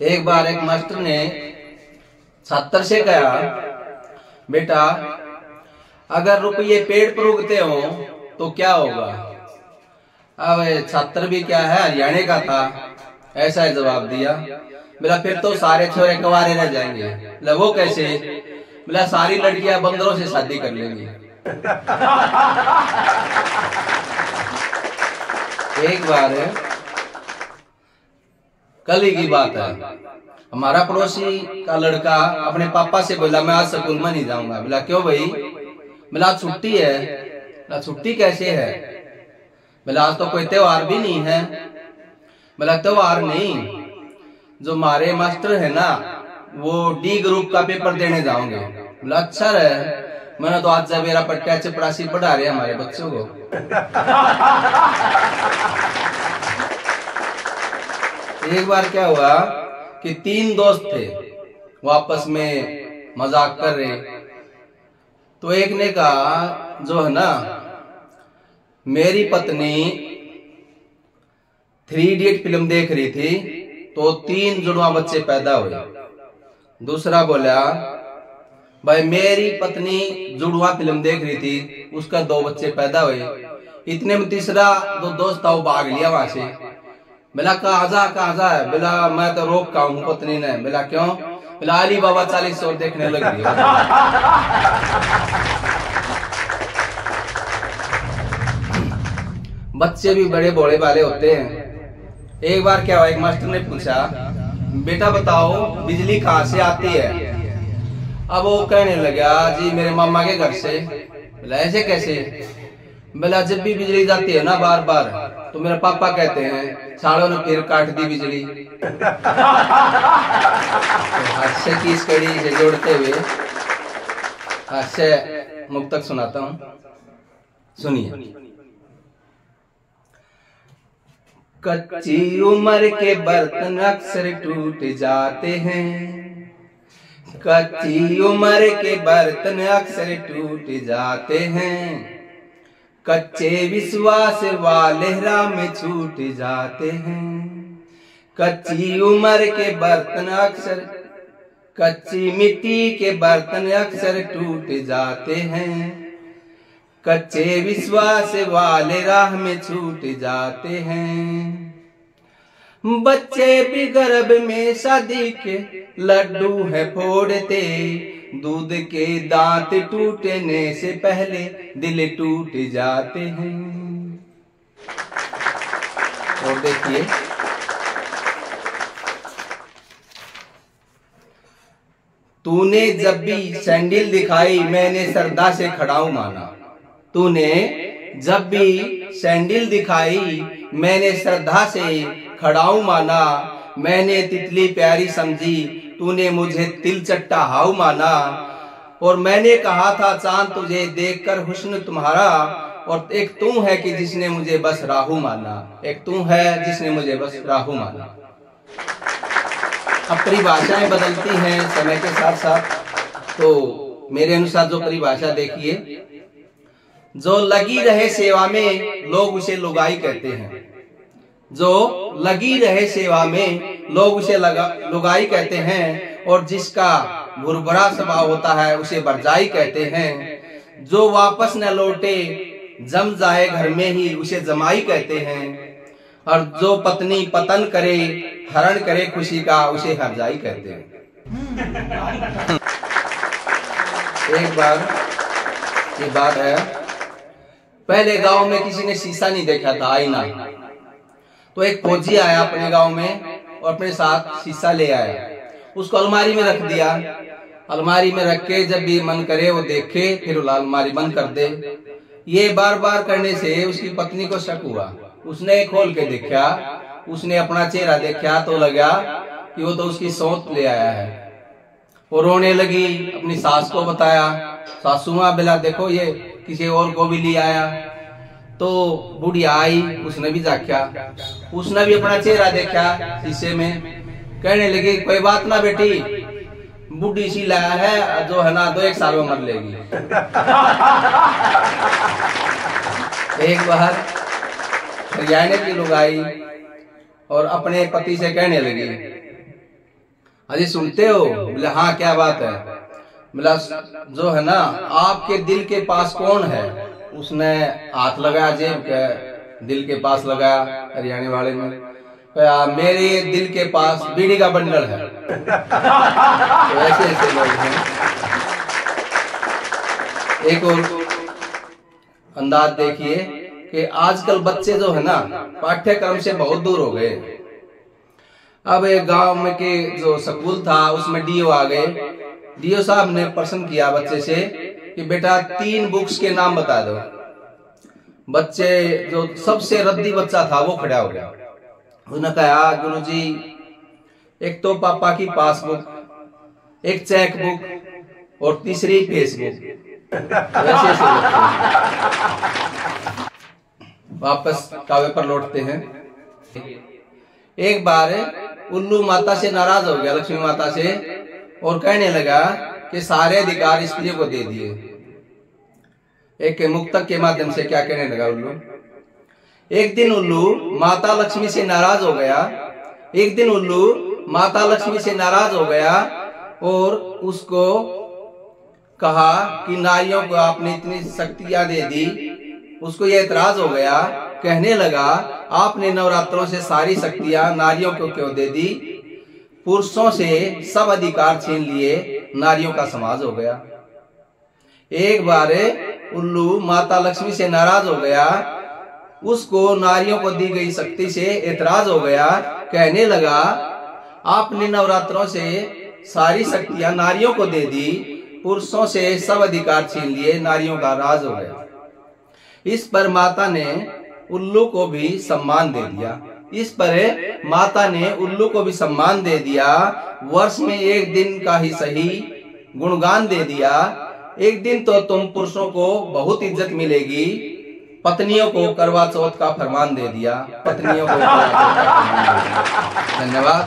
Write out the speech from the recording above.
एक बार एक मास्टर ने छात्र से कहा, बेटा अगर रुपये पेड़ पर उगते हो तो क्या होगा। अब छात्र भी क्या है, हरियाणा का था, ऐसा ही जवाब दिया। बोला फिर तो सारे छोरे कवारे रह जाएंगे। बोला वो कैसे। बोला सारी लड़कियां बंदरों से शादी कर लेंगी। एक बार कल ही की बात है, हमारा पड़ोसी का लड़का अपने पापा से बोला मैं आज स्कूल में नहीं जाऊंगा। बोला क्यों भाई। बोला छुट्टी है। बोला छुट्टी कैसे है। बोला आज तो कोई त्योहार भी नहीं है। बोला त्योहार नहीं, जो हमारे मास्टर है ना वो डी ग्रुप का पेपर देने जाओगे। बोला अच्छा है, मैंने तो आज मेरा पट्टा चपरासी पढ़ा रहे हमारे बच्चों को। एक बार क्या हुआ कि 3 दोस्त थे, वो आपस में मजाक कर रहे। तो एक ने कहा जो है ना मेरी पत्नी 3 इडियट फिल्म देख रही थी तो 3 जुड़वा बच्चे पैदा हुए। दूसरा बोला भाई मेरी पत्नी जुड़वा फिल्म देख रही थी, उसका 2 बच्चे पैदा हुए। इतने में तीसरा जो दोस्त था वो भाग लिया वहां से। बोला कहाँ जा है। बोला मैं तो रोक का हूँ पत्नी ने। बोला क्यों। बोला अली बाबा 40 और देखने लग रही है। बच्चे भी बड़े भोले वाले होते हैं। एक बार क्या हुआ, एक मास्टर ने पूछा बेटा बताओ बिजली कहाँ से आती है। अब वो कहने लगा जी मेरे मामा के घर से। बोला ऐसे कैसे। बोला जब भी बिजली जाती है ना बार बार तो मेरे पापा कहते हैं सालों ने फिर काट दी बिजली। हास्य की इस कड़ी से जोड़ते हुए हास्य मुक्तक सुनाता हूँ, सुनिए। कच्ची उम्र के बर्तन अक्सर टूट जाते हैं, कच्ची उम्र के बर्तन अक्सर टूट जाते हैं, कच्चे विश्वास वाले राह में छूट जाते हैं। कच्ची उम्र के बर्तन अक्सर, कच्ची मिट्टी के बर्तन अक्सर टूट जाते हैं, कच्चे विश्वास वाले राह में छूट जाते हैं। बच्चे भी गर्भ में शादी के लड्डू है फोड़ते, दूध के दांत टूटने से पहले दिल टूट जाते हैं। और देखिए तूने जब भी सैंडल दिखाई मैंने श्रद्धा से खड़ाऊ माना। तूने जब भी सैंडल दिखाई मैंने श्रद्धा से खड़ाऊ माना। मैंने तितली प्यारी समझी तूने मुझे तिलचट्टा हाउ माना। और मैंने कहा था चांद तुझे देखकर हुस्न तुम्हारा, और एक तू है कि जिसने मुझे बस राहु माना। एक तू है जिसने मुझे बस राहु माना। अब परिभाषाएं बदलती हैं समय के साथ साथ, तो मेरे अनुसार जो परिभाषा देखिए, जो लगी रहे सेवा में लोग उसे लुगाई कहते हैं। जो लगी रहे सेवा में लोग उसे लुगाई कहते हैं, और जिसका भुरभुरा स्वभाव होता है उसे बरजाई कहते हैं। जो वापस न लौटे जम जाए घर में ही उसे जमाई कहते हैं, और जो पत्नी पतन करे हरण करे खुशी का उसे हरजाई कहते हैं। एक बार ये बात है, पहले गांव में किसी ने शीशा नहीं देखा था, आईना। तो एक फौजी आया अपने गांव में और अपने साथ शीशा ले आया, उसको अलमारी में रख दिया। अलमारी में रख के जब भी मन करे वो देखे, फिर अलमारी बंद कर दे। ये बार बार करने से उसकी पत्नी को शक हुआ। उसने खोल के देखा, उसने अपना चेहरा देखा तो लगा कि वो तो उसकी सौत ले आया है। वो रोने लगी, अपनी सास को बताया। सासू माँ बोला देखो ये किसी और को भी ले आया। तो बुढ़िया आई, उसने भी देखा, उसने भी अपना चेहरा देखा शीशे में। कहने लगी कोई बात ना बेटी, बुढ़ी सी लाया है जो है ना 2-1 साल में मर लेगी। एक बार हरियाणा की लोग आई और अपने पति से कहने लगी अरे सुनते हो? बोले हाँ क्या बात है? बोला जो है ना आपके दिल के पास कौन है? उसने हाथ लगाया जेब के दिल के पास लगाया हरियाणा वाले में, मेरे दिल के पास बीड़ी का बंडल है। तो ऐसे ऐसे लोग हैं। एक और अंदाज देखिए कि आजकल बच्चे जो है ना पाठ्यक्रम से बहुत दूर हो गए। अब एक गांव में के जो स्कूल था उसमें डीओ आ गए। डीओ साहब ने प्रश्न किया बच्चे से कि बेटा 3 बुक्स के नाम बता दो। बच्चे जो सबसे रद्दी बच्चा था वो खड़ा हो गया। उसने कहा गुरुजी एक तो पापा की पासबुक, एक चेक बुक और तीसरी फेसबुक। वैसे ऐसे वापस कावे पर लौटते हैं। एक बार उल्लू माता से नाराज हो गया, लक्ष्मी माता से, और कहने लगा कि सारे अधिकार स्त्री को दे दिए। एक मुक्तक के माध्यम से क्या कहने लगा उल्लू? एक दिन उल्लू माता लक्ष्मी से नाराज हो गया। एक दिन उल्लू माता लक्ष्मी से नाराज हो गया और उसको कहा कि नारियों को आपने इतनी शक्तियां दे दी। उसको यह एतराज हो गया, कहने लगा आपने नवरात्रों से सारी शक्तियां नारियों को क्यों दे दी? पुरुषों से सब अधिकार छीन लिए, नारियों का समाज हो गया। एक बार उल्लू माता लक्ष्मी से नाराज हो गया, उसको नारियों को दी गई शक्ति से एतराज हो गया, कहने लगा आपने नवरात्रों से सारी शक्तियां नारियों को दे दी, पुरुषों से सब अधिकार छीन लिए, नारियों का राज हो गया। इस पर माता ने उल्लू को भी सम्मान दे दिया। इस पर माता ने उल्लू को भी सम्मान दे दिया। वर्ष में एक दिन का ही सही गुणगान दे दिया। एक दिन तो तुम पुरुषों को बहुत इज्जत मिलेगी। पत्नियों को करवा चौथ का फरमान दे दिया। पत्नियों को धन्यवाद।